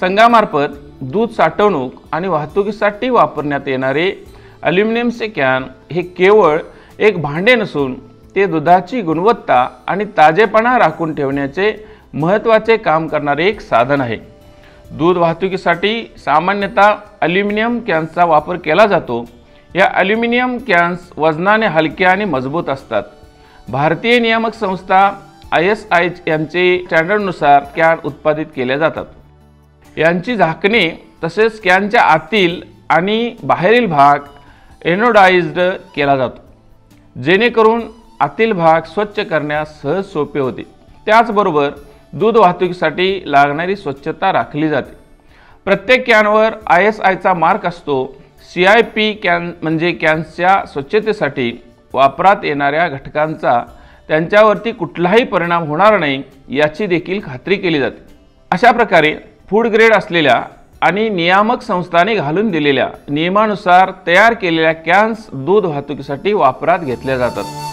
संघामार्फत दूध साठवणूक आणि वाहतुकीसाठी वापरण्यात येणारे ॲल्युमिनियमचे कॅन हे केवळ एक भांडे नसून ते दुधाची गुणवत्ता आणि ताजेपणा राखून ठेवण्याचे महत्त्वाचे काम करणारे एक साधन आहे। दूध वाहतुकीसाठी सामान्यतः ॲल्युमिनियम कॅन्सचा वापर केला जातो। या ॲल्युमिनियम कॅन्स वजनाने हलके आणि मजबूत असतात। भारतीय नियामक संस्था ISI यांचे स्टँडर्डनुसार कॅन उत्पादित केले जातात। यांची झाकणे तसेच कॅनच्या आतील आणि बाहेरील भाग एनोडाइज्ड केला जातो, जेणेकरून आतील भाग स्वच्छ करण्यास सहज सोपे होते। त्याचबरोबर दूध वाहतुकीसाठी लागणारी स्वच्छता राखली जाते। प्रत्येक कॅनवर ISIचा मार्क असतो। CIP कॅन म्हणजे कॅन्सच्या स्वच्छतेसाठी वापरात येणाऱ्या घटकांचा त्यांच्यावरती कुठलाही परिणाम होणार नाही याची देखील खात्री केली जाते। अशा प्रकारे फूड ग्रेड असलेल्या आणि नियामक संस्थांनी घालून दिलेल्या नियमानुसार तयार केलेल्या कॅन्स दूध वाहतुकीसाठी वापरात घेतल्या जातात।